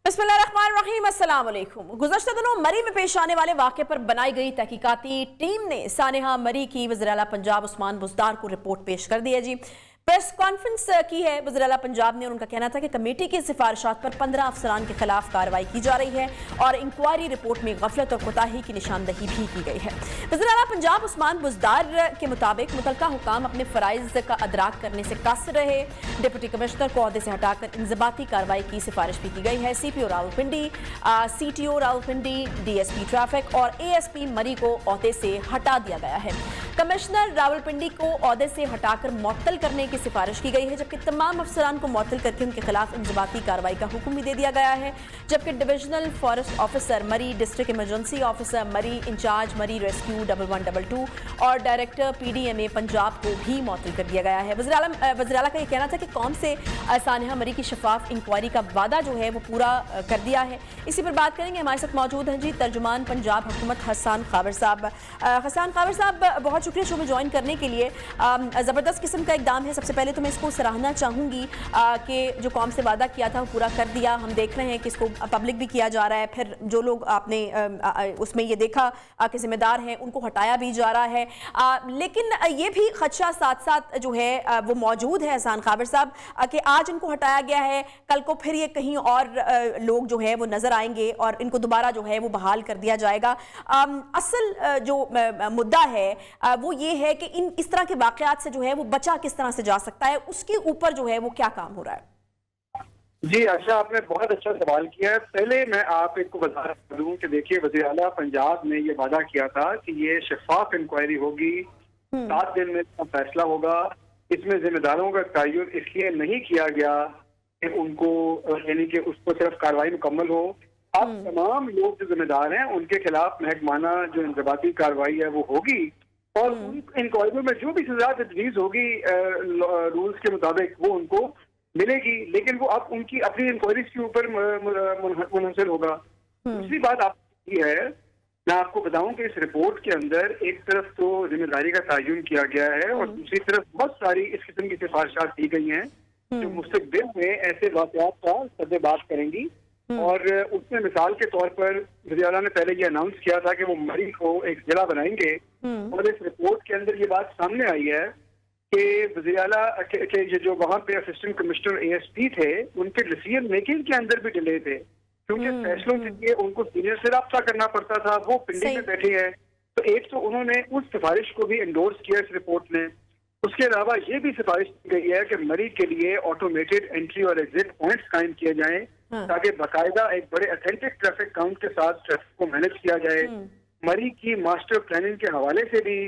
बिस्मिल्लाहिर्रहमानिर्रहीम, अस्सलाम वालेकुम। गुज़श्ता दिनों मरी में पेश आने वाले वाक़े पर बनाई गई तहकीकाती टीम ने सानेहा मरी की वज़ीर आला पंजाब उस्मान बुज़दार को रिपोर्ट पेश कर दी है। जी, प्रेस कॉन्फ्रेंस की है वज़ीर आला पंजाब ने और उनका कहना था कि कमेटी की सिफारिशात पर 15 अफसरान के खिलाफ कार्रवाई की जा रही है और इंक्वायरी रिपोर्ट में गफलत और कोताही की निशानदही भी की गई है। वज़ीर आला पंजाब उस्मान बुज़दार के मुताबिक मुतल्लिका हुकाम अपने फ़राइज़ का अदराक करने से कासिर रहे। डिप्टी कमिश्नर को ओहदे से हटाकर इंज़बाती कार्रवाई की सिफारिश भी की गई है। CPO Rawalpindi, CTO Rawalpindi, DSP traffic और ASP मरी को ओहदे से हटा दिया गया है। कमिश्नर रावलपिंडी को ओहदे से हटाकर मुअत्तल करने की सिफारिश की गई है, जबकि तमाम अफसरान को मुअत्तल करके उनके खिलाफ इंज़बाती कार्रवाई का हुक्म भी दे दिया गया है। जबकि डिविजनल फॉरेस्ट ऑफिसर मरी, डिस्ट्रिक्ट इमरजेंसी ऑफिसर मरी, इंचार्ज मरी रेस्क्यू 1122 और डायरेक्टर PDMA पंजाब को भी मुअत्तल कर दिया गया है। वज़ीर आला का ये कहना था कि कौम से सानेहा मरी की शफाफ इंक्वायरी का वादा जो है वो पूरा कर दिया है। इसी पर बात करेंगे, हमारे साथ मौजूद हैं जी तर्जुमान पंजाब हुकूमत हसन खाबर साहब। हसन खाबर साहब, बहुत शुक्रिया शो में ज्वाइन करने के लिए। ज़बरदस्त किस्म का इकदाम है। सबसे पहले तो मैं इसको सराहना चाहूँगी कि जो कौम से वादा किया था वो पूरा कर दिया। हम देख रहे हैं कि इसको पब्लिक भी किया जा रहा है, फिर जो लोग आपने उसमें ये देखा कि जिम्मेदार हैं उनको हटाया भी जा रहा है। लेकिन ये भी खदशा साथ साथ जो है वो मौजूद है हसन खाबर साहब कि आज इनको हटाया गया है, कल को फिर ये कहीं और लोग जो है वो नज़र आएंगे और इनको दोबारा जो है वो बहाल कर दिया जाएगा। असल जो मुद्दा है वो ये है कि इस तरह के वाक़यात से जो है वो बचा किस तरह से जा सकता है, उसके ऊपर जो है वो क्या काम हो रहा है? जी आशा, आपने बहुत अच्छा सवाल किया है। पहले मैं आप एक को वज़ाहत कर दूं कि देखिए, वज़ीर आला पंजाब ने ये वादा किया था कि ये शफाफ इंक्वायरी होगी, 7 दिन में फैसला होगा। इसमें जिम्मेदारों का तयन इसलिए नहीं किया गया कि उनको यानी कि उसको सिर्फ कार्रवाई मुकम्मल हो। अब तमाम लोग जो जिम्मेदार हैं उनके खिलाफ महकमाना जो इंज़बाती कार्रवाई है वो होगी और उन इंक्वायरी में जो भी सजा तजवीज़ होगी रूल्स के मुताबिक वो उनको मिलेगी, लेकिन वो अब उनकी अपनी इंक्वायरीज के ऊपर मुनहसर होगा। दूसरी बात आपकी है, मैं आपको बताऊं कि इस रिपोर्ट के अंदर एक तरफ तो जिम्मेदारी का तयन किया गया है और दूसरी तरफ बहुत सारी इस किस्म की सिफारिशात दी गई हैं जो मुस्तकबिल में ऐसे वाक़यात का सद्देबाज़ करेंगी। और उसमें मिसाल के तौर पर वज़ीर आला ने पहले ये अनाउंस किया था कि वो मरी को एक जिला बनाएंगे और इस रिपोर्ट के अंदर ये बात सामने आई है कि वज़ीर आला के जो वहाँ पे असिस्टेंट कमिश्नर ASP थे उनके डिसीजन मेकिंग के अंदर भी डिले थे, क्योंकि फैसलों के लिए उनको सीनियर से रब्ता करना पड़ता था। वो पिंडी में बैठे हैं, तो एक तो उन्होंने उस सिफारिश को भी एंडोर्स किया इस रिपोर्ट ने। उसके अलावा ये भी सिफारिश की गई है कि मरी के लिए ऑटोमेटेड एंट्री और एग्जिट पॉइंट्स कायम किए जाएं ताकि बाकायदा एक बड़े ऑथेंटिक ट्रैफिक काउंट के साथ ट्रैफिक को मैनेज किया जाए। मरी की मास्टर प्लानिंग के हवाले से भी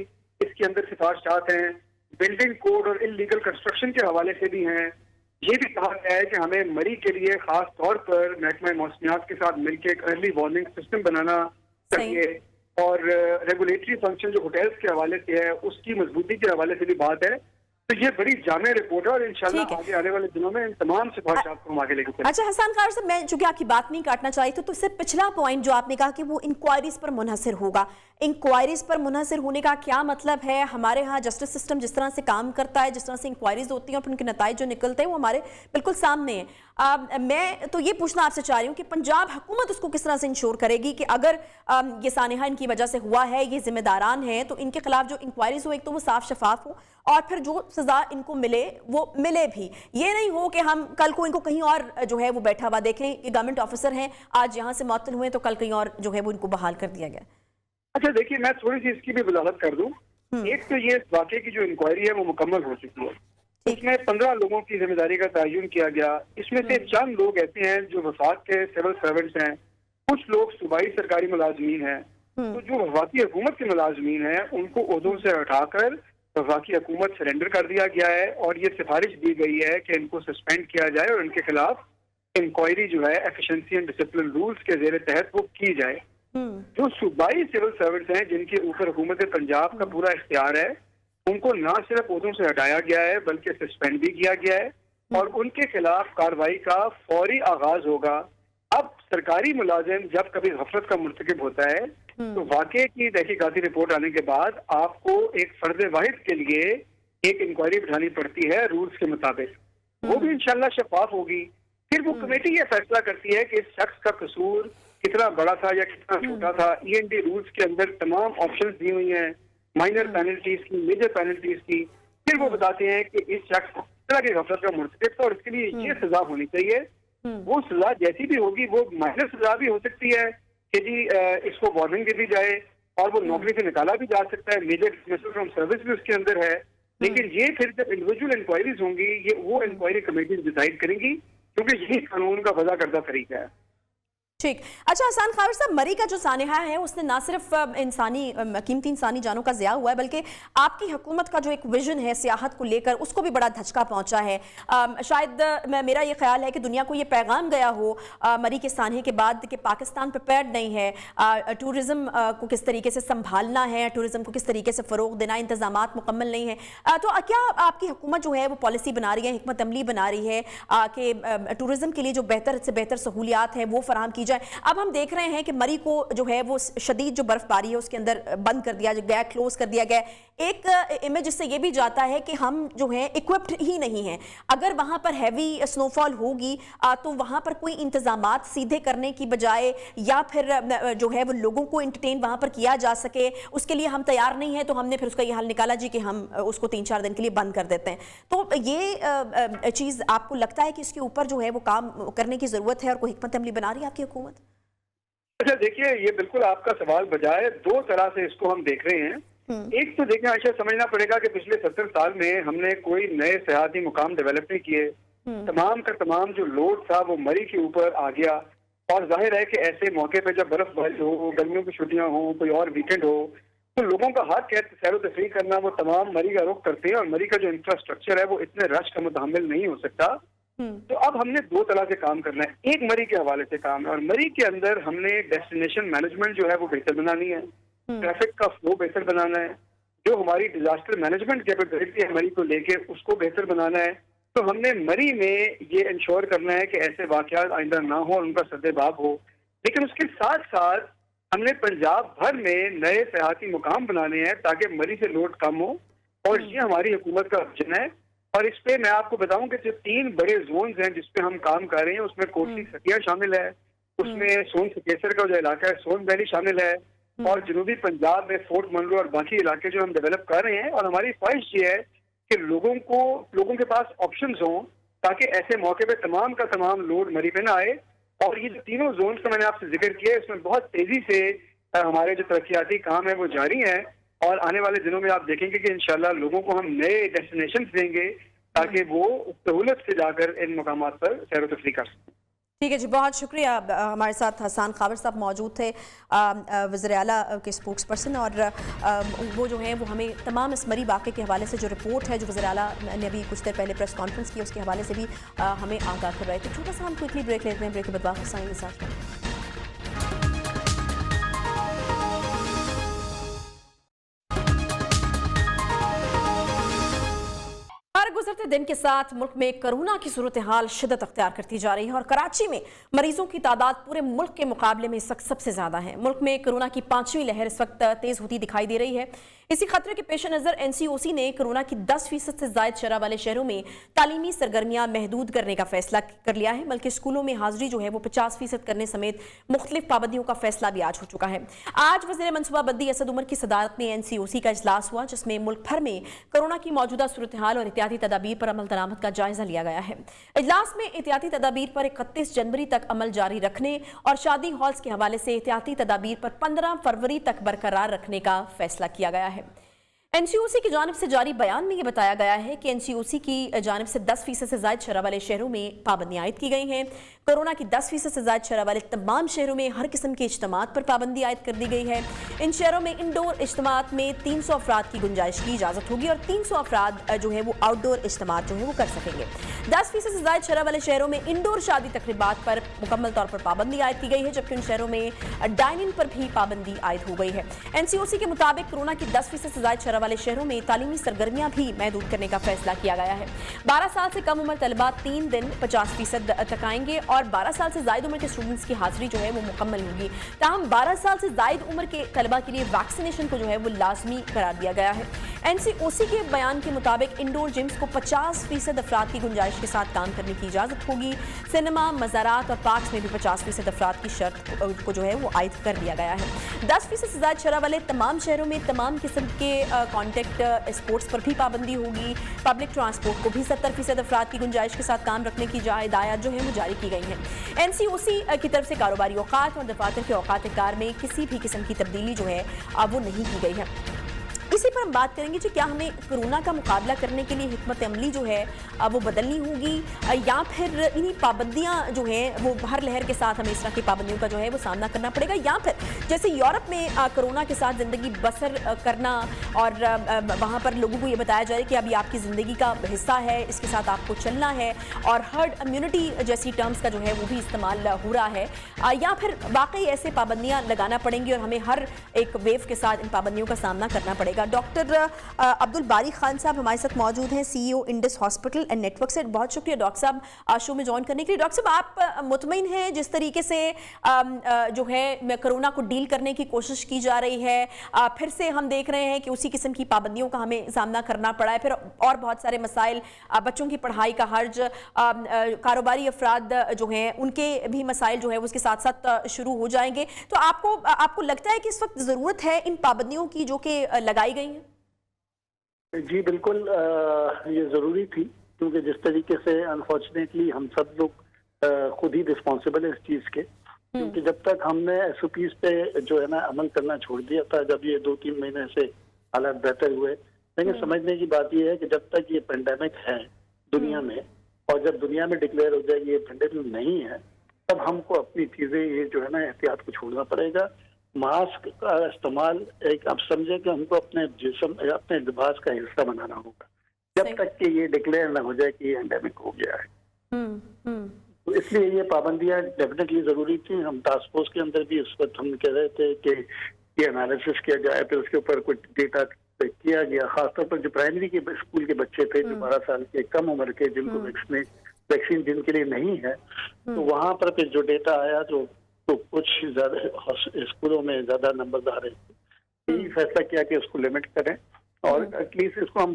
इसके अंदर सिफारिशात हैं, बिल्डिंग कोड और इलीगल कंस्ट्रक्शन के हवाले से भी हैं। ये भी कहा गया है कि हमें मरी के लिए खास तौर पर महकमा मौसमियात के साथ मिलकर एक अर्ली वार्निंग सिस्टम बनाना चाहिए और रेगुलेटरी फंक्शन जो होटल्स के हवाले से है उसकी मजबूती के हवाले से भी बात है। तो ये बड़ी जामे रिपोर्ट है और इंशाल्लाह आगे आने वाले दिनों में इन तमाम सिफारिशात को हम आगे लेकर चलेंगे। अच्छा हसन खाबर साहब, मैं चूंकि आपकी बात नहीं काटना चाहिए तो इससे पिछला पॉइंट जो आपने कहा कि वो इंक्वायरीज पर मुनहसर होगा, इंक्वायरीज पर मुनहसर होने का क्या मतलब है? हमारे यहाँ जस्टिस सिस्टम जिस तरह से काम करता है, जिस तरह से इंक्वायरीज होती हैं और उनके नताइज जो निकलते हैं वो हमारे बिल्कुल सामने हैं। मैं तो ये पूछना आपसे चाह रही हूँ कि पंजाब हुकूमत उसको किस तरह से इंश्योर करेगी कि अगर ये सानेहा इनकी वजह से हुआ है, ये जिम्मेदारान हैं, तो इनके खिलाफ जो इंक्वायरीज हो एक तो वो साफ शफाफ हो और फिर जो सजा इनको मिले वो मिले भी। ये नहीं हो कि हम कल को इनको कहीं और जो है वो बैठा हुआ देखें कि गवर्नमेंट ऑफिसर हैं, आज यहाँ से मुअत्तल हुए तो कल कहीं और जो है वो इनको बहाल कर दिया गया। अच्छा देखिए, मैं थोड़ी सी इसकी भी वजाहत कर दूं। एक तो ये वाकई की जो इंक्वायरी है वो मुकम्मल हो चुकी है, इसमें 15 लोगों की जिम्मेदारी का तयन किया गया। इसमें से चंद लोग ऐसे हैं जो वफाक के सिविल सर्वेंट्स हैं, कुछ लोग सूबाई सरकारी मुलाजमीन हैं। तो जो वफाकी हुकूमत के मुलाजमीन हैं उनको ओहदों से हटाकर वफाकी हुकूमत सरेंडर कर दिया गया है और ये सिफारिश दी गई है कि इनको सस्पेंड किया जाए और इनके खिलाफ इंक्वायरी जो है एफिशिएंसी एंड डिसिप्लिन रूल्स के जेर तहत वो की जाए। जो सूबाई सिविल सर्वेंट्स हैं जिनके ऊपर हुकूमत पंजाब का पूरा इख्तियार है, उनको ना सिर्फ ओहदों से हटाया गया है बल्कि सस्पेंड भी किया गया है और उनके खिलाफ कार्रवाई का फौरी आगाज होगा। अब सरकारी मुलाजिम जब कभी गफलत का मुर्तकिब होता है तो वाकई की तहकीकाती रिपोर्ट आने के बाद आपको एक फर्द वाहिद के लिए एक इंक्वायरी बिठानी पड़ती है रूल्स के मुताबिक। वो भी इंशाल्लाह शफाफ होगी। फिर वो कमेटी ये फैसला करती है कि इस शख्स का कसूर कितना बड़ा था या कितना छोटा था। END रूल्स के अंदर तमाम ऑप्शंस दी हुई हैं, माइनर पेनल्टीज की, मेजर पेनल्टीज की। फिर वो बताते हैं कि इस शख्स को इस तरह की गफलत का मुर्तकिब था और इसके लिए ये सजा होनी चाहिए। वो सजा जैसी भी होगी, वो माइनर सजा भी हो सकती है कि जी इसको वार्निंग दे दी जाए और वो नौकरी से निकाला भी जा सकता है, मेजर डिसमिसल फ्रॉम सर्विस भी उसके अंदर है। लेकिन ये फिर जब इंडिविजुअल इंक्वायरीज होंगी, ये वो इंक्वायरी कमेटीज डिसाइड करेंगी, क्योंकि यही कानून का वजह करदा तरीका है। ठीक। अच्छा हसन खाबिर साहब, मरी का जो सानिहा है उसने ना सिर्फ कीमती इंसानी जानों का ज़िया हुआ है, बल्कि आपकी हुकूमत का जो एक विजन है सियाहत को लेकर, उसको भी बड़ा धचका पहुंचा है। शायद मेरा ये ख्याल है कि दुनिया को ये पैगाम गया हो मरी के सानिहे के बाद कि पाकिस्तान प्रिपेयर्ड नहीं है, टूरिज़्म को किस तरीके से संभालना है, टूरिज़्म को किस तरीके से फ़रोग देना, इंतजामात मुकम्मल नहीं है। तो क्या आपकी हुकूमत जो है वो पॉलिसी बना रही है, हिकमत अमली बना रही है कि टूरिज़्म के लिए जो बेहतर से बेहतर सहूलियात हैं वो फराहम की? अब हम देख रहे हैं कि मरी को जो है वो शदीद जो बर्फबारी है उसके अंदर बंद कर दिया गया, क्लोज कर दिया गया। एक इमेज इससे ये भी जाता है कि हम जो है इक्विप्ड ही नहीं हैं। अगर वहां पर हैवी स्नोफॉल होगी तो वहां पर कोई इंतजामात सीधे करने की बजाय या फिर जो है वो लोगों को एंटरटेन वहां पर किया जा सके, उसके लिए हम तैयार नहीं है, तो हमने फिर उसका ये हल निकाला जी कि हम उसको 3-4 दिन के लिए बंद कर देते हैं। तो ये चीज आपको लगता है कि इसके ऊपर जो है वो काम करने की जरूरत है और कोई हिकमत अमली बना रही है आपकी हुकूमत? अच्छा देखिए, ये बिल्कुल आपका सवाल बजाय दो तरह से इसको हम देख रहे हैं। एक तो देखिए आयशा, समझना पड़ेगा कि पिछले 70 साल में हमने कोई नए सियाहती मुकाम डेवलप नहीं किए। तमाम का तमाम जो लोड था वो मरी के ऊपर आ गया। और जाहिर है कि ऐसे मौके पे जब बर्फबारी हो, गर्मियों की छुट्टियां हो, कोई और वीकेंड हो, तो लोगों का हक है सैर व तफरीह करना, वो तमाम मरी का रुख करते हैं। और मरी का जो इंफ्रास्ट्रक्चर है वो इतने रश का मुतहम्मिल नहीं हो सकता। तो अब हमने दो तरह से काम करना है। एक मरी के हवाले से काम है, और मरी के अंदर हमने डेस्टिनेशन मैनेजमेंट जो है वो बेहतर बनानी है, ट्रैफिक का फ्लो बेहतर बनाना है, जो हमारी डिजास्टर मैनेजमेंट कैपेबिलिटी है मरी को लेके उसको बेहतर बनाना है। तो हमने मरी में ये इंश्योर करना है कि ऐसे वाकयात आइंदा ना हो और उनका सद्देबाब हो। लेकिन उसके साथ साथ हमने पंजाब भर में नए सियाहती मुकाम बनाने हैं ताकि मरी से लोड कम हो, और ये हमारी हुकूमत का विजन है। और इस पे मैं आपको बताऊं कि जो 3 बड़े जोन्स हैं जिसपे हम काम कर रहे हैं, उसमें कोटली सतिया शामिल है, उसमें सोन सकेसर का जो इलाका है सोन वैली शामिल है, और जनूबी पंजाब में फोर्ट मनरो और बाकी इलाके जो हम डेवलप कर रहे हैं। और हमारी ख्वाहिश ये है कि लोगों के पास ऑप्शंस हों ताकि ऐसे मौके पे तमाम का तमाम लोड मरी पे ना आए। और ये जो तीनों जोन्स का मैंने आपसे जिक्र किया है, इसमें बहुत तेजी से हमारे जो तरक्याती काम है वो जारी हैं। और आने वाले दिनों में आप देखेंगे कि इंशाल्लाह लोगों को हम नए डेस्टिनेशन देंगे ताकि वो सहूलत से जाकर इन मकामात पर सैर व तफरीह कर सकें। ठीक है जी, बहुत शुक्रिया। हमारे साथ हसन खाबिर साहब मौजूद थे, वज़ीर आला के स्पोक्स पर्सन, और वो जो है वो हमें तमाम इस मरी वाक़े के हवाले से जो रिपोर्ट है जो वज़ीर आला ने अभी कुछ देर पहले प्रेस कॉन्फ्रेंस की उसके हवाले से भी हमें आगाह कर रहे थे। छोटा सा हम क्विकली ब्रेक लेते हैं, ब्रेक के बाद वापस आएंगे साथ में। गुजरते दिन के साथ मुल्क में कोरोना की सूरत हाल शिद्दत अख्तियार करती जा रही है और कराची में मरीजों की तादाद पूरे मुल्क के मुकाबले में इस वक्त सबसे ज्यादा है। मुल्क में कोरोना की 5वीं लहर इस वक्त तेज होती दिखाई दे रही है। इसी खतरे के पेश नजर NCOC ने कोरोना की 10% से ज्यादा शरह वाले शहरों में तालीमी सरगर्मियां महदूद करने का फैसला कर लिया है, बल्कि स्कूलों में हाजिरी जो है वो 50% करने समेत मुख्तलिफ पाबंदियों का फैसला भी आज हो चुका है। आज वज़ीर मनसूबाबंदी असद उमर की सदारत में NCOC का इजलास हुआ, जिसमें मुल्क भर में कोरोना की मौजूदा सूरत हाल और एहतियाती तदाबीर पर अमल दरामद का जायजा लिया गया है। इजलास में एहतियाती तदाबीर पर 31 जनवरी तक अमल जारी रखने और शादी हॉल्स के हवाले से एहतियाती तदाबीर पर 15 फरवरी तक बरकरार रखने का फैसला किया गया है। NCOC की जानिब से जारी बयान में यह बताया गया है कि NCOC की जानिब से 10% से ज्यादा शरह वाले शहरों में पाबंदियां आयद की गई हैं। कोरोना की 10% से ज्यादा शरह वाले तमाम शहरों में हर किस्म के इज्तिमात पर पाबंदी आयद कर दी गई है। इन शहरों में इंडोर इज्तिमात में 300 अफराद की गुंजाइश की इजाजत होगी और 300 अफराद जो है वो आउटडोर इज्तिमात जो है वो कर सकेंगे। 10% से ज्यादा शरह वाले शहरों में इंडोर शादी तकरीबात पर मुकम्मल तौर पर पाबंदी आयद की गई है, जबकि उन शहरों में डाइनिंग पर भी पाबंदी आयद हो गई है। NCOC के मुताबिक कोरोना की 10% से ज्यादा शरह वाले शहरों में तालीमी सरगर्मियां भी महदूद करने का फैसला किया गया है। 12 साल से कम उम्र तलबा 3 दिन 50% तक आएंगे और 12 साल से ज्यादा उम्र के स्टूडेंट्स की हाजिरी जो है वो मुकम्मल होगी। ताहम 12 साल से ज्यादा उम्र के तलबा के लिए वैक्सीनेशन को जो है वो लाजमी करार दिया गया है। एनसीओसी के बयान के मुताबिक इंडोर जिम्स को 50% अफराद की गुंजाइश के साथ काम करने की इजाज़त होगी। सिनेमा, मज़ारात और पार्क्स में भी 50% अफराद की शर्त को जो है वो आयद कर दिया गया है। 10% से ज़्यादा शरह वाले तमाम शहरों में तमाम किस्म के कॉन्टैक्ट स्पोर्ट्स पर भी पाबंदी होगी। पब्लिक ट्रांसपोर्ट को भी 70% अफराद की गुंजाइश के साथ काम रखने की हिदायत जो है वो जारी की गई है। एनसीओसी की तरफ से कारोबारी औकात और दफातर के औकात कार में किसी भी किस्म की तब्दीली जो है वो नहीं की गई है। इसी पर हम बात करेंगे कि क्या हमें कोरोना का मुकाबला करने के लिए हिकमत अमली जो है वो बदलनी होगी या फिर इन्हीं पाबंदियां जो हैं वो हर लहर के साथ हमें इस तरह की पाबंदियों का जो है वो सामना करना पड़ेगा, या फिर जैसे यूरोप में कोरोना के साथ ज़िंदगी बसर करना और वहाँ पर लोगों को ये बताया जाए कि अभी आपकी ज़िंदगी का हिस्सा है, इसके साथ आपको चलना है, और हर्ड इम्यूनिटी जैसी टर्म्स का जो है वो भी इस्तेमाल हो रहा है, या फिर वाकई ऐसे पाबंदियाँ लगाना पड़ेंगी और हमें हर एक वेव के साथ इन पाबंदियों का सामना करना पड़ेगा। डॉक्टर अब्दुल बारी खान साहब हमारे साथ मौजूद हैं, CEO Indus hospital and network से। बहुत शुक्रिया डॉक्टर साहब शो में ज्वाइन करने के लिए। डॉक्टर साहब, आप मुतमईन हैं जिस तरीके से जो है कोरोना को डील करने की कोशिश की जा रही है, फिर से हम देख रहे हैं कि उसी किस्म की पाबंदियों का हमें सामना करना पड़ा है, फिर और बहुत सारे मसाइल, बच्चों की पढ़ाई का हर्ज, कारोबारी अफराद जो हैं उनके भी मसाइल जो है उसके साथ साथ शुरू हो जाएंगे। तो आपको लगता है कि इस वक्त ज़रूरत है इन पाबंदियों की जो कि लगाई गई हैं? जी बिल्कुल, ये ज़रूरी थी, क्योंकि जिस तरीके से अनफॉर्चुनेटली हम सब लोग खुद ही रिस्पॉन्सिबल है इस चीज़ के, क्योंकि जब तक हमने एसओपीज पे जो है ना अमल करना छोड़ दिया था, जब ये 2-3 महीने से हालात बेहतर हुए, लेकिन समझने की बात ये है कि जब तक ये पेंडेमिक है दुनिया में, और जब दुनिया में डिक्लेयर हो जाए ये पेंडेमिक नहीं है, तब हमको अपनी चीज़ें ये जो है ना एहतियात को छोड़ना पड़ेगा। मास्क का इस्तेमाल एक आप समझे कि हमको अपने जिस्म, अपने लिबास का हिस्सा बनाना होगा, जब तक कि ये डिक्लेयर ना हो जाए कि ये एंडेमिक हो गया है। तो इसलिए ये पाबंदियां डेफिनेटली जरूरी थी। हम टास्क फोर्स के अंदर भी इस वक्त हम कह रहे थे कि ये एनालिसिस किया जाए, फिर उसके ऊपर कुछ डेटा किया गया, खासतौर पर जो प्राइमरी के स्कूल के बच्चे थे, जो 12 साल के कम उम्र के, जिनको वैक्सीन जिनके लिए नहीं है, तो वहाँ पर फिर जो डेटा आया तो कुछ ज्यादा स्कूलों में ज्यादा नंबर आ रहे थे। यही फैसला किया कि उसको लिमिट करें और एटलीस्ट इसको हम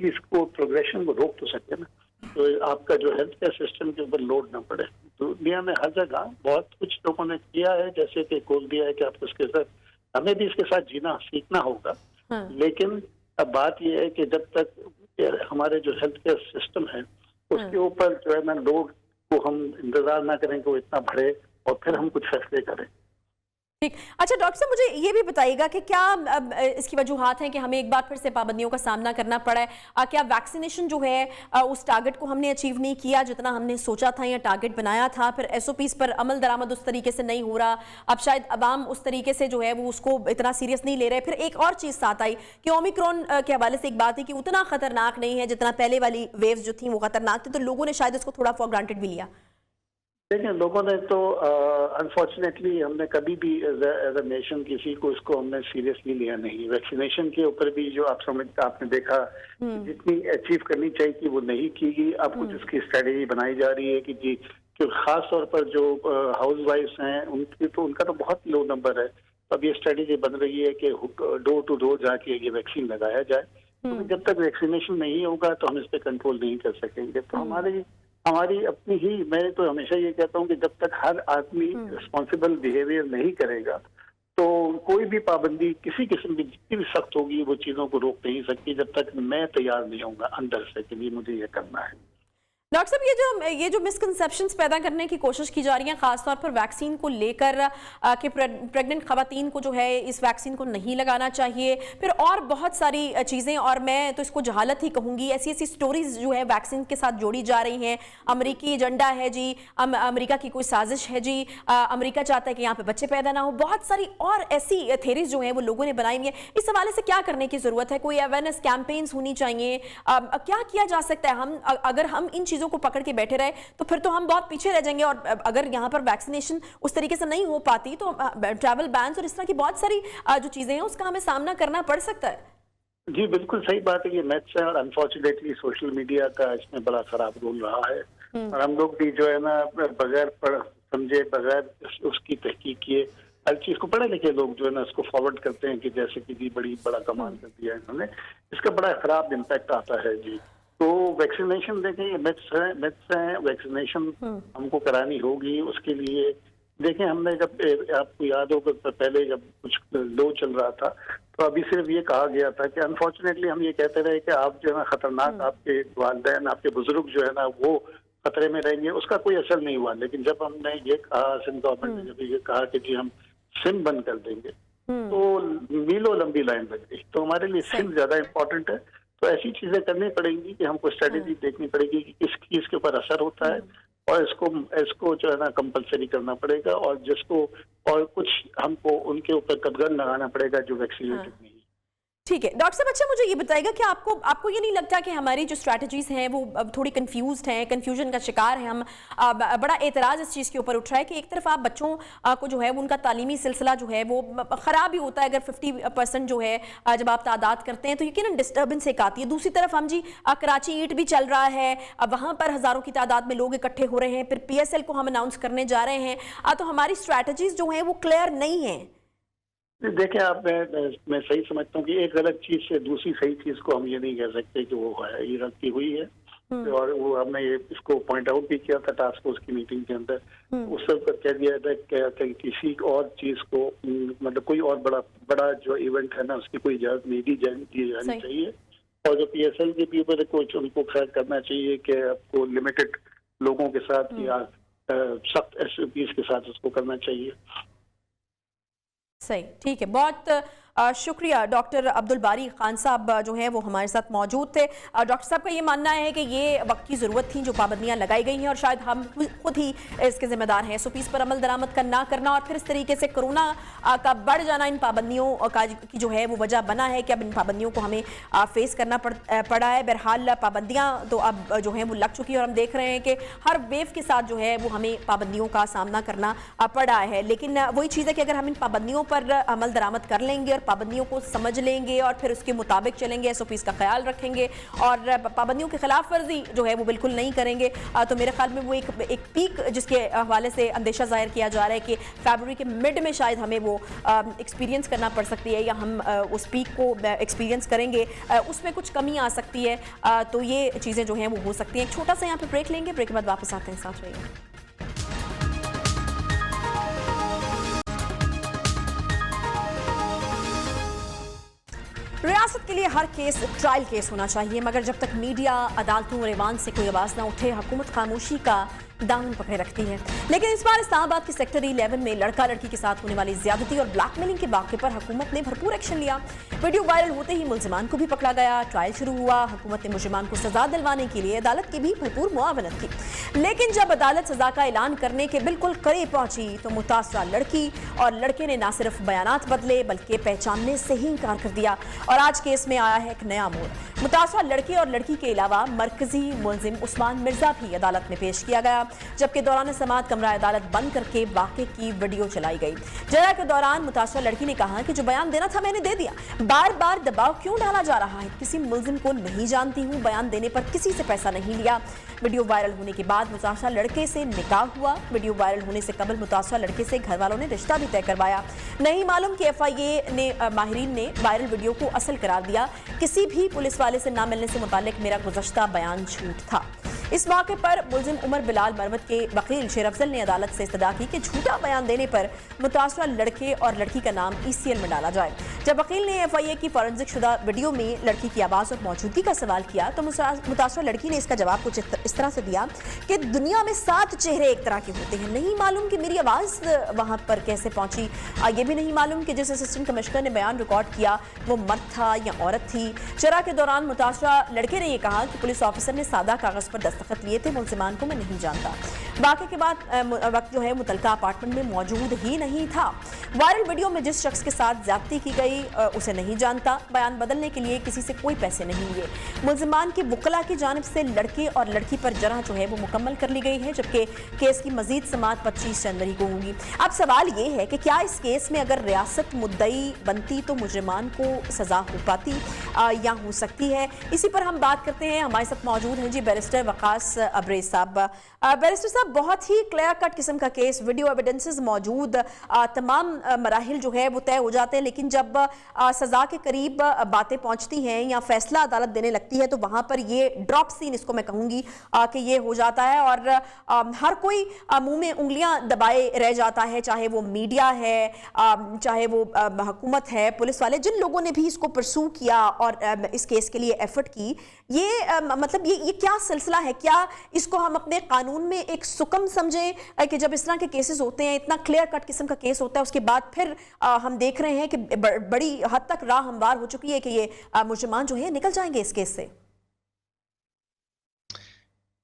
इसको प्रोग्रेशन को रोक तो सके ना, तो आपका जो हेल्थ केयर सिस्टम के ऊपर लोड ना पड़े। तो दुनिया में हर जगह बहुत कुछ लोगों ने किया है, जैसे कि खोल दिया है कि आपको इसके साथ, हमें भी इसके साथ जीना सीखना होगा। लेकिन अब बात यह है कि जब तक हमारे जो हेल्थ केयर सिस्टम है उसके ऊपर जो है ना लोड को हम इंतजार ना करें कि वो इतना बढ़े और फिर हम कुछ फैसले करें। ठीक। अच्छा डॉक्टर साहब, मुझे ये भी बताइएगा कि क्या इसकी वजूहात हैं कि हमें एक बार फिर से पाबंदियों का सामना करना पड़ा है? क्या वैक्सीनेशन जो है उस टारगेट को हमने अचीव नहीं किया जितना हमने सोचा था या टारगेट बनाया था? फिर एसओपीज पर अमल दरामद उस तरीके से नहीं हो रहा, अब शायद अवाम उस तरीके से जो है वो उसको इतना सीरियस नहीं ले रहे। फिर एक और चीज़ साथ आई कि ओमिक्रॉन के हवाले से एक बात है कि उतना खतरनाक नहीं है जितना पहले वाली वेव्स जो थी वो खतरनाक थी, तो लोगों ने शायद इसको थोड़ा फॉर ग्रांटेड भी लिया। देखिए, लोगों ने तो अनफॉर्चुनेटली हमने कभी भी एज अ नेशन किसी को इसको हमने सीरियसली लिया नहीं। वैक्सीनेशन के ऊपर भी जो आपने देखा जितनी अचीव करनी चाहिए कि वो नहीं की गई। अब कुछ इसकी स्ट्रेटेजी बनाई जा रही है कि खास तौर पर जो हाउस वाइफ्स हैं उनका तो बहुत लो नंबर है। अब ये स्ट्रेटेजी बन रही है कि डोर टू डोर जाके ये वैक्सीन लगाया जाए। तो जब तक वैक्सीनेशन नहीं होगा तो हम इस पर कंट्रोल नहीं कर सकेंगे। तो हमारी अपनी ही, मैं तो हमेशा ये कहता हूँ कि जब तक हर आदमी रिस्पॉन्सिबल बिहेवियर नहीं करेगा तो कोई भी पाबंदी किसी किस्म की जितनी भी सख्त होगी वो चीज़ों को रोक नहीं सकती, जब तक मैं तैयार नहीं होऊंगा अंदर से कि मुझे ये करना है। डॉक्टर साहब, ये जो मिसकंसेप्शंस पैदा करने की कोशिश की जा रही है खासतौर पर वैक्सीन को लेकर कि प्रेग्नेंट खवातीन को जो है इस वैक्सीन को नहीं लगाना चाहिए, फिर और बहुत सारी चीज़ें, और मैं तो इसको जहालत ही कहूँगी, ऐसी स्टोरीज जो है वैक्सीन के साथ जोड़ी जा रही हैं। अमेरिकी एजेंडा है जी, अमेरिका की कोई साजिश है जी, अमेरिका चाहता है कि यहाँ पे बच्चे पैदा ना हो, बहुत सारी और ऐसी थेरीज जो हैं वो लोगों ने बनाई हुई हैं। इस हवाले से क्या करने की ज़रूरत है? कोई अवेयरनेस कैंपेन्स होनी चाहिए, क्या किया जा सकता है? अगर हम इन चीज़ों को पकड़ के बैठे रहे तो फिर तो हम बहुत पीछे रह जाएंगे, और अगर यहाँ पर वैक्सीनेशन उस तरीके से नहीं हो पाती तो ट्रैवल बैन्स और इस तरह की बहुत सारी जो चीजें हैं उसका हमें सामना करना पड़ सकता है। जी बिल्कुल सही बात है, ये मैथ्स है और अनफॉर्चुनेटली सोशल मीडिया का इसमें बड़ा खराब रोल रहा है। और हम लोग भी जो है ना बगैर समझे, बगैर उसकी तहकीक किए हर चीज को पढ़े लिखे लोग जो है ना इसको फॉरवर्ड करते हैं कि जैसे कि जी बड़ा कमाल कर दिया इन्होंने, इसका बड़ा खराब इम्पैक्ट आता है जी। तो वैक्सीनेशन देखें, ये मिथ्स हैं, वैक्सीनेशन हमको करानी होगी। उसके लिए देखें, हमने जब आपको याद होगा पहले जब कुछ लो चल रहा था तो अभी सिर्फ ये कहा गया था कि अनफॉर्चुनेटली हम ये कहते रहे कि आप जो है ना खतरनाक, आपके वालिदैन, आपके बुजुर्ग जो है ना वो खतरे में रहेंगे, उसका कोई असर नहीं हुआ। लेकिन जब हमने ये कहा, सिंध गवर्नमेंट ने जब ये कहा कि जी हम सिम बंद कर देंगे, तो मीलों लंबी लाइन लग गई। तो हमारे लिए सिम ज्यादा इम्पोर्टेंट है। तो ऐसी चीजें करनी पड़ेंगी कि हमको स्ट्रेटेजी देखनी पड़ेगी कि किस चीज के ऊपर असर होता है, और इसको जो है ना कंपलसरी करना पड़ेगा, और जिसको और कुछ हमको उनके ऊपर कदगन लगाना पड़ेगा जो वैक्सीनेटेड नहीं। ठीक है डॉक्टर साहब, अच्छा मुझे ये बताइएगा कि आपको ये नहीं लगता कि हमारी जो स्ट्रैटेजीज हैं वो अब थोड़ी कंफ्यूज्ड हैं, कंफ्यूजन का शिकार है हम? बड़ा एतराज़ इस चीज़ के ऊपर उठ रहा है कि एक तरफ आप बच्चों को जो है वो उनका तालीमी सिलसिला जो है वो ख़राब ही होता है अगर 50% जो है जब आप तादाद करते हैं तो यकीनन डिस्टर्बेंस एक आती है। दूसरी तरफ हम जी कराची ईट भी चल रहा है, वहाँ पर हज़ारों की तादाद में लोग इकट्ठे हो रहे हैं, फिर PSL को हम अनाउंस करने जा रहे हैं, तो हमारी स्ट्रैटेजीज जो हैं वो क्लियर नहीं है। देखिए आप, मैं सही समझता हूँ कि एक गलत चीज से दूसरी सही चीज को हम ये नहीं कह सकते कि वो है, ये गलती हुई है। और वो हमने ये इसको पॉइंट आउट भी किया था टास्क फोर्स की मीटिंग के अंदर। उस सब पर कह दिया था कि किसी और चीज को मतलब कोई और बड़ा जो इवेंट है ना उसकी कोई इजाजत नहीं दी जानी चाहिए। और जो PSL के भी ऊपर कुछ उनको खैर करना चाहिए कि आपको लिमिटेड लोगों के साथ या सख्त SOPs के साथ उसको करना चाहिए। सही, ठीक है, बहुत शुक्रिया। डॉक्टर अब्दुल बारी खान साहब जो है वो हमारे साथ मौजूद थे। डॉक्टर साहब का ये मानना है कि ये वक्त की ज़रूरत थी जो पाबंदियां लगाई गई हैं, और शायद हम खुद ही इसके ज़िम्मेदार हैं। SOPs पर अमल दरामद का ना करना और फिर इस तरीके से कोरोना का बढ़ जाना इन पाबंदियों का की जो है वो वजह बना है कि अब इन पाबंदियों को हमें फेस करना पड़ा है। बहरहाल पाबंदियाँ तो अब जो है वो लग चुकी है, और हम देख रहे हैं कि हर वेव के साथ जो है वो हमें पाबंदियों का सामना करना पड़ा है। लेकिन वही चीज़ है कि अगर हम इन पाबंदियों पर अमल दरामद कर लेंगे और पाबंदियों को समझ लेंगे और फिर उसके मुताबिक चलेंगे, SOPs का ख्याल रखेंगे और पाबंदियों की खिलाफ वर्जी जो है वो बिल्कुल नहीं करेंगे, तो मेरे ख्याल में वो एक पीक जिसके हवाले से अंदेशा जाहिर किया जा रहा है कि फरवरी के मिड में शायद हमें वो एक्सपीरियंस करना पड़ सकती है, या हम उस पीक को एक्सपीरियंस करेंगे, उसमें कुछ कमी आ सकती है। तो ये चीज़ें जो हैं वो हो सकती हैं। एक छोटा सा यहाँ पे ब्रेक लेंगे, ब्रेक के बाद वापस आते हैं, साथ रहिए। रियासत के लिए हर केस ट्रायल केस होना चाहिए, मगर जब तक मीडिया, अदालतों और ईवान से कोई आवाज़ ना उठे, हुकूमत खामोशी का दामन पकड़े रखती है। लेकिन इस बार इस्लामाबाद के सेक्टर 11 में लड़का लड़की के साथ होने वाली ज्यादती और ब्लैकमेलिंग के वाक़े पर हुकूमत ने भरपूर एक्शन लिया। वीडियो वायरल होते ही मुलजिमान को भी पकड़ा गया, ट्रायल शुरू हुआ। हुकूमत ने मुलजिमान को सजा दिलवाने के लिए अदालत की भी भरपूर मुआवनत की। लेकिन जब अदालत सजा का ऐलान करने के बिल्कुल करीब पहुंची तो मुतासरा लड़की और लड़के ने न सिर्फ बयानात बदले बल्कि पहचानने से ही इनकार कर दिया, और आज केस में आया है एक नया मोड़। मुतासरा लड़के और लड़की के अलावा मरकजी मुलजिम उस्मान मिर्जा भी अदालत में पेश किया गया, जबकि दौरान समाअत कमरा अदालत बंद करके वाक़े की वीडियो चलाई गई। जरा के दौरान मुतासरा लड़की ने कहा कि जो बयान देना था मैंने दे दिया, बार बार दबाव क्यों डाला जा रहा है? किसी मुलजिम को नहीं जानती हूँ, बयान देने पर किसी से पैसा नहीं लिया। वीडियो वायरल होने के बाद मुतासरा लड़के से निकाह हुआ। वीडियो वायरल होने से कबल मुतासरा लड़के से घर वालों ने रिश्ता भी तय करवाया। नहीं मालूम कि FIA ने माहिरीन ने वायरल वीडियो को असल करार दिया। किसी भी पुलिस वाले से ना मिलने से मुतालिक मेरा गुज़श्ता बयान झूठ था। इस मौके पर मुलजिम उमर बिलाल मरवत के वकील शेर अफजल ने अदालत से इस्तदा की कि झूठा बयान देने पर मुतासरा लड़के और लड़की का नाम ECL में डाला जाए। जब वकील ने FIA की फॉरेंसिक शुदा वीडियो में लड़की की आवाज़ और मौजूदगी का सवाल किया तो मुतासरा लड़की ने इसका जवाब कुछ इस तरह से दिया कि दुनिया में 7 चेहरे एक तरह के होते हैं। नहीं मालूम कि मेरी आवाज़ वहाँ पर कैसे पहुँची। ये भी नहीं मालूम कि जिस असिस्टेंट कमिश्नर ने बयान रिकॉर्ड किया वो मर्द था या औरत थी। शरा के दौरान मुतासरा लड़के ने यह कहा कि पुलिस ऑफिसर ने सादा कागज़ पर दस्तखत लिए थे, मुलजिमान को मैं नहीं जानता। वाक़े के बाद वक्त जो है मुतलका अपार्टमेंट में मौजूद ही नहीं था। वायरल वीडियो में जिस शख्स के साथ ज्यादती की गई उसे नहीं जानता। बयान बदलने के लिए किसी से कोई पैसे नहीं लिए। मुल्जिमान के वकला की जानिब से लड़के और लड़की पर जरह जो है वो मुकम्मल कर ली गई है, जबकि केस की मजीद समाअत 25 जनवरी को होगी। अब सवाल ये है कि क्या इस केस में अगर रियासत मुद्दई बनती तो मुजरिमान को सजा हो पाती या हो सकती है? इसी पर हम बात करते हैं। हमारे साथ मौजूद हैं जी बैरिस्टर वकास अब्रेज साहब। बैरिस्टर साहब, बहुत ही क्लियर कट किस्म का केस, वीडियो एविडेंसेस मौजूद, तमाम मराहिल जो है वो तय हो जाते हैं, लेकिन जब सजा के करीब बातें पहुंचती हैं या फैसला अदालत देने लगती है तो वहां पर ये ड्रॉप सीन, इसको मैं कहूंगी कि ये हो जाता है और हर कोई मुंह में उंगलियां दबाए रह जाता है, चाहे वो मीडिया है, चाहे वो हुकूमत है, पुलिस वाले, जिन लोगों ने भी इसको परसू किया और इस केस के लिए एफर्ट की। ये मतलब ये क्या सिलसिला है? क्या इसको हम अपने कानून में एक सुकम समझें कि जब इस तरह के केसेस होते हैं, इतना क्लियर कट किस्म का केस होता है, उसके बाद फिर हम देख रहे हैं कि बड़ी हद तक राह हमवार हो चुकी है कि ये मुजरिमान जो है निकल जाएंगे इस केस से?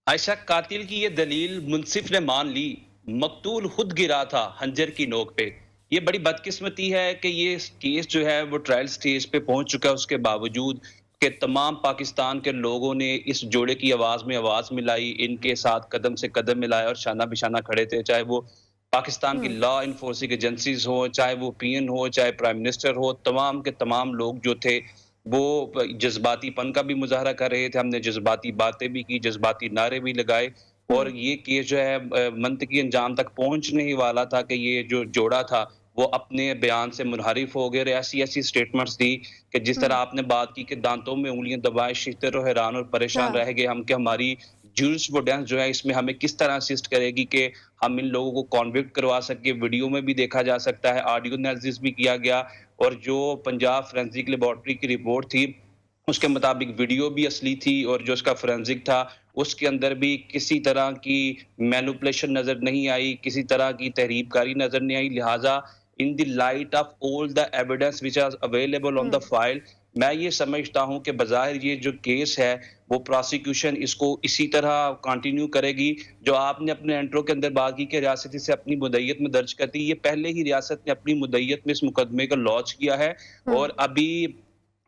आयशा, कातिल की ये दलील मुंसिफ ने मान ली, मकतूल खुद गिरा था हंजर की नोक पे। ये बड़ी बदकिस्मती है कि ये केस जो है वो ट्रायल स्टेज पे पहुंच चुका है, उसके बावजूद कि तमाम पाकिस्तान के लोगों ने इस जोड़े की आवाज में आवाज मिलाई, इनके साथ कदम से कदम मिलाया और शाना बिशाना खड़े थे। चाहे वो पाकिस्तान की लॉ इन्फोर्सिंग एजेंसीज हो, चाहे वो पीएन हो, चाहे प्राइम मिनिस्टर हो, तमाम के तमाम लोग जो थे वो जज्बातीपन का भी मुजाहरा कर रहे थे। हमने जज्बाती बातें भी की, जज्बाती नारे भी लगाए और ये केस जो है मंतकी अंजाम तक पहुंचने ही वाला था कि ये जो जोड़ा था वो अपने बयान से मुनहरिफ हो गए। ऐसी ऐसी स्टेटमेंट्स दी कि जिस तरह आपने बात की कि दांतों में उंगलियां दबाए, शितर और हैरान और परेशान रह गए हम कि हमारी जूरिस्प्रूडेंस जो है इसमें हमें किस तरह असिस्ट करेगी कि हम इन लोगों को कॉन्विक्ट करवा सके। वीडियो में भी देखा जा सकता है, ऑडियो एनालिसिस भी किया गया और जो पंजाब फोरेंसिक लेबोरेटरी की रिपोर्ट थी उसके मुताबिक वीडियो भी असली थी और जो उसका फोरेंसिक था उसके अंदर भी किसी तरह की मैनिपुलेशन नजर नहीं आई, किसी तरह की तहरीबकारी नजर नहीं आई। लिहाजा in the light of all the evidence which are available on the file, मैं ये समझता हूं कि बज़ाहिर ये जो केस है वो प्रोसिक्यूशन इसको इसी तरह कंटिन्यू करेगी। जो आपने अपने इंट्रो के अंदर बात की कि रियासत इसे अपनी मुद्दईयत में दर्ज करती, ये पहले ही रियासत ने अपनी मुद्दईयत में इस मुकदमे को लॉन्च किया है और अभी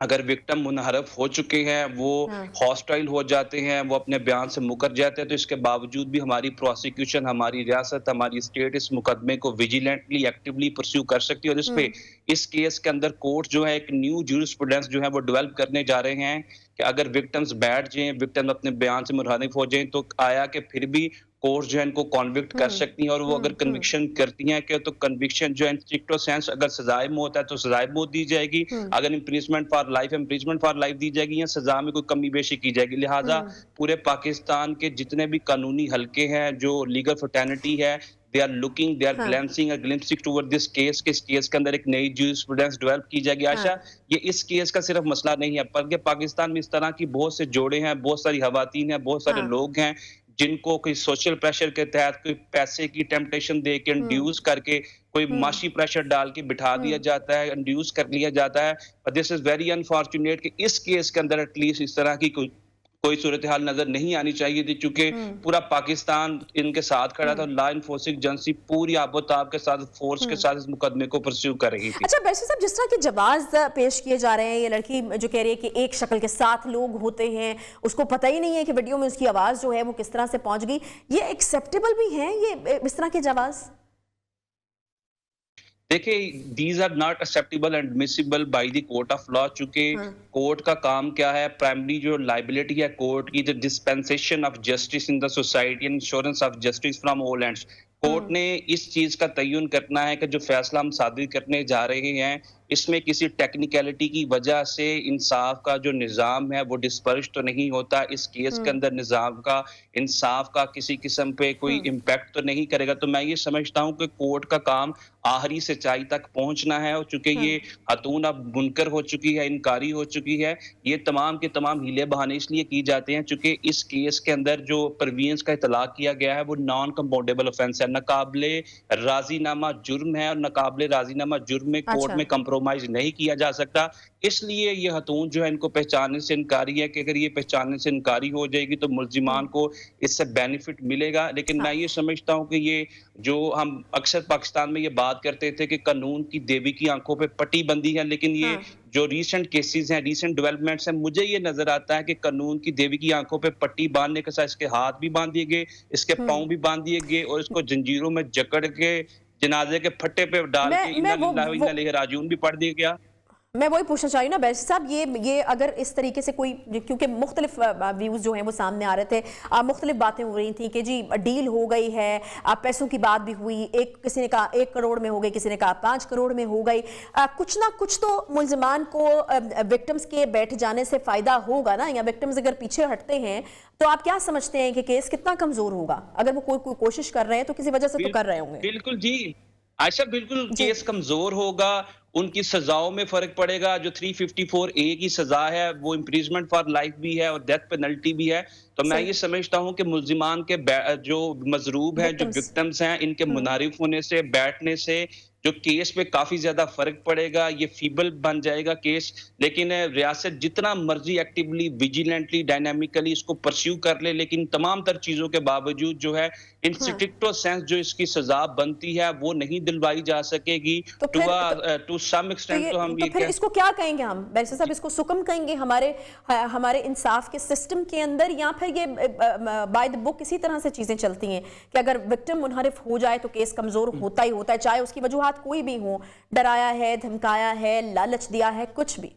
अगर विक्टिम मुनहरफ हो चुके हैं, वो हॉस्टाइल हो जाते हैं, वो अपने बयान से मुकर जाते हैं, तो इसके बावजूद भी हमारी प्रोसिक्यूशन, हमारी रियासत, हमारी स्टेट इस मुकदमे को विजिलेंटली एक्टिवली परस्यू कर सकती है और इस पे इस केस के अंदर कोर्ट जो है एक न्यू जूरिस्प्रूडेंस जो है वो डेवलप करने जा रहे हैं कि अगर विक्टिम्स बैठ जाएं, विक्टिम्स अपने बयान से मुनहरिफ हो जाएं तो आया कि फिर भी कोर्ट जो है इनको कॉन्विक्ट कर सकती हैं और वो अगर कन्विक्शन करती हैं कि तो कन्विक्शन जो है स्ट्रिक्टो सेंस अगर सजाए मौत है तो सजाए मौत दी जाएगी, अगर इम्प्रिजमेंट फॉर लाइफ दी जाएगी या सजा में कोई कमी बेशी की जाएगी। लिहाजा पूरे पाकिस्तान के जितने भी कानूनी हलके हैं, जो लीगल फ्रेटर्निटी है, they are glimpsing toward this case के इस केस के अंदर एक नई जूरिस्प्रूडेंस डेवलप की जाएगी। आशा, ये इस केस का सिर्फ मसला नहीं है बल्कि पाकिस्तान में इस तरह की बहुत से जोड़े हैं, बहुत सारी खवातीन हैं, बहुत सारे लोग हैं जिनको कोई सोशल प्रेशर के तहत, कोई पैसे की टेम्पटेशन दे के, इंड्यूस करके, कोई माशी प्रेशर डाल के बिठा दिया जाता है, इंड्यूस कर लिया जाता है। दिस इज वेरी अनफॉर्चुनेट कि इस केस के अंदर एटलीस्ट इस तरह की कोई सूरत हाल नजर नहीं आनी चाहिए थी, चूंकि पूरा पाकिस्तान इनके साथ खड़ा था। लॉ इन्फोर्सिंग एजेंसी पूरी आबोताब के साथ, फोर्स के साथ इस मुकदमे को परस्यू कर रही थी। अच्छा बैरिस्टर साहब, जिस तरह के जवाब पेश किए जा रहे हैं, ये लड़की जो कह रही है कि एक शक्ल के 7 लोग होते हैं, उसको पता ही नहीं है कि वीडियो में उसकी आवाज जो है वो किस तरह से पहुंच गई, ये एक्सेप्टेबल भी है ये इस तरह के जवाब? देखिए, these are not acceptable and admissible by the court of law. चूंकि कोर्ट का काम क्या है, प्राइमरी जो लाइबिलिटी है कोर्ट की, the dispensation of justice in the society, insurance of justice from all ends. Court ने इस चीज का तयन करना है कि जो फैसला हम सादिर करने जा रहे हैं इसमें किसी टेक्निकलिटी की वजह से इंसाफ का जो निज़ाम है वो डिस्पर्श तो नहीं होता। इस केस के अंदर निज़ाम का, इंसाफ का किसी किस्म पे कोई इम्पैक्ट तो नहीं करेगा। तो मैं ये समझता हूँ कि कोर्ट का काम आखिरी सच्चाई तक पहुंचना है और चूंकि ये खातून अब मुनकर हो चुकी है, इनकारी हो चुकी है, ये तमाम के तमाम हीले बहाने इसलिए की जाते हैं चूंकि इस केस के अंदर जो परवींस का इतलाक किया गया है वो नॉन कंपाउंडेबल ऑफेंस है, नाकाबिले राजीनामा जुर्म है और नाकाबिले राजीनामा जुर्म में कोर्ट में कंप्रोमाइज कॉम्प्रोमाइज नहीं किया जा सकता। इसलिए ये खतून जो है इनको पहचानने से इनकारी है कि अगर ये पहचानने से इनकारी हो जाएगी तो मुल्जिमान को इससे बेनिफिट मिलेगा। लेकिन मैं ये समझता हूँ कि ये जो हम अक्सर पाकिस्तान में ये बात करते थे कि कानून की देवी की आंखों पे पट्टी बंदी है, लेकिन ये जो रीसेंट केसेस हैं, रीसेंट डेवलपमेंट्स हैं, मुझे ये नजर आता है कि कानून की देवी की आंखों पे पट्टी बांधने के साथ इसके हाथ भी बांध दिए गए, इसके पांव भी बांध दिए गए और इसको जंजीरों में जकड़ के जनाजे के फट्टे पे डाल के इन्ना लिल्लाहि व इन्ना इलैहि राजिऊन भी पढ़ दिया गया। मैं वही पूछना चाह रही हूँ ना बैरिस्टर साहब, ये अगर इस तरीके से कोई, क्योंकि मुख्तलिफ व्यूज़ जो हैं वो सामने आ रहे थे, मुख्तलिफ बातें हो रही थी कि जी डील हो गई है, पैसों की बात भी हुई, किसी ने कहा 1 करोड़ में हो गई, किसी ने कहा 5 करोड़ में हो गई, कुछ ना कुछ तो मुल्जिमान को विक्टिम्स के बैठ जाने से फ़ायदा होगा ना, या विक्टिम्स अगर पीछे हटते हैं तो आप क्या समझते हैं कि केस कितना कमज़ोर होगा? अगर वो कोई कोशिश कर रहे हैं तो किसी वजह से तो कर रहे होंगे। बिल्कुल जी आयशा, बिल्कुल केस कमजोर होगा, उनकी सजाओं में फर्क पड़ेगा। जो 354A की सजा है वो इम्प्रिजमेंट फॉर लाइफ भी है और डेथ पेनल्टी भी है। तो मैं ये समझता हूं कि मुल्जिमान के जो मजरूब हैं, जो विक्टिम्स हैं, इनके मुनारिफ होने से, बैठने से जो केस पे काफी ज्यादा फर्क पड़ेगा, ये फीबल बन जाएगा केस। लेकिन रियासत जितना मर्जी एक्टिवली, विजिलेंटली, डायनामिकली इसको परस्यू कर ले, लेकिन तमाम तर चीजों के बावजूद जो है इन स्ट्रिक्टो सेंस जो इसकी सजा बनती है वो नहीं दिलवाई जा सकेगी। टू सम एक्सटेंट तो हम तो फिर इसको क्या कहेंगे हम बैरिस्टर साहब? इसको सुकम कहेंगे हमारे इंसाफ के सिस्टम के अंदर, या फिर ये बाय द बुक इसी तरह से चीजें चलती हैं कि अगर विक्टिम मुनहरिफ हो जाए तो केस कमजोर होता ही होता है, चाहे उसकी वजूहात कोई भी हो, डराया है, धमकाया है, लालच दिया है, कुछ भी?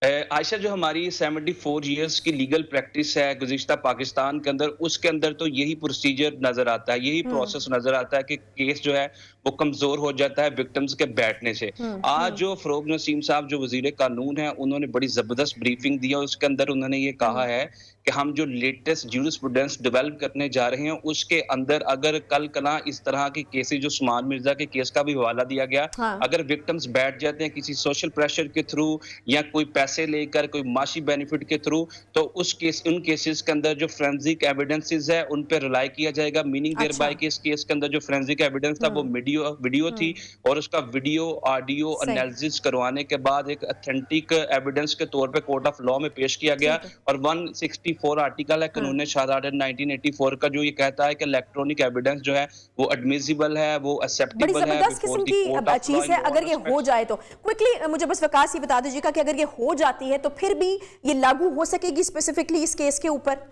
आयशा, जो हमारी 74 इयर्स की लीगल प्रैक्टिस है गुज़िश्ता पाकिस्तान के अंदर, उसके अंदर तो यही प्रोसीजर नजर आता है, यही प्रोसेस नजर आता है कि केस जो है वो कमजोर हो जाता है विक्टिम्स के बैठने से। आज जो फरोग नसीम साहब जो वजीर कानून है, उन्होंने बड़ी जबरदस्त ब्रीफिंग दी है। उसके अंदर उन्होंने ये कहा है कि हम जो लेटेस्ट ज्यूरिस्प्रूडेंस डेवलप करने जा रहे हैं उसके अंदर अगर कल कला इस तरह के केसेस, जो उस्मान मिर्जा के केस का भी हवाला दिया गया, अगर विक्टिम्स बैठ जाते हैं किसी सोशल प्रेशर के थ्रू या कोई पैसे लेकर, कोई माशी बेनिफिट के थ्रू, तो उन केसेस के अंदर जो फोरेंसिक एविडेंसेस है उन पर रिलाई किया जाएगा। मीनिंग देयर बाय कि इस केस के अंदर जो फोरेंसिक एविडेंस था वो वीडियो थी और उसका वीडियो ऑडियो एनालिसिस करवाने के बाद एक ऑथेंटिक एविडेंस के तौर पे कोर्ट ऑफ लॉ में पेश किया गया। और 164 आर्टिकल है कानून शहादात 1984 का, जो ये कहता है कि इलेक्ट्रॉनिक एविडेंस जो है वो एडमिसिबल है, वो एक्सेप्टेबल है। बड़ी जबरदस्त किस्म की चीज है। अगर ये हो जाए तो क्विकली मुझे बस विकास ये बता दीजिएगा कि अगर ये हो जाती है तो फिर भी ये लागू हो सकेगी स्पेसिफिकली इस केस के ऊपर?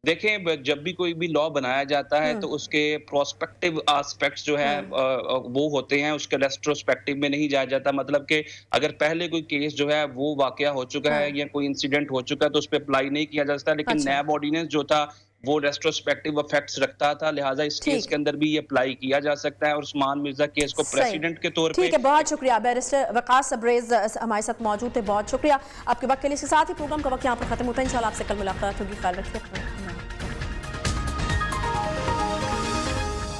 देखें, जब भी कोई भी लॉ बनाया जाता है तो उसके प्रोस्पेक्टिव एस्पेक्ट्स जो है वो होते हैं, उसके रेट्रोस्पेक्टिव में नहीं जाया जाता। मतलब कि अगर पहले कोई केस जो है वो वाकया हो चुका है या कोई इंसिडेंट हो चुका है तो उस पर अप्लाई नहीं किया जा सकता। लेकिन नैब ऑर्डिनेंस जो था वो रेट्रोस्पेक्टिव इफेक्ट्स रखता था, लिहाजा इस केस के अंदर भी ये अप्लाई किया जा सकता है और उस्मान मिर्जा केस को प्रेसिडेंट के तौर पे। ठीक है, बहुत शुक्रिया। बैरिस्टर वकास सबरेज हमारे साथ मौजूद थे, बहुत शुक्रिया आपके वक्त के लिए। इसके साथ ही प्रोग्राम का वक्त यहाँ पर खत्म होता है। इंशाल्लाह आपसे कल मुलाकात होगी। ख्याल रखिए।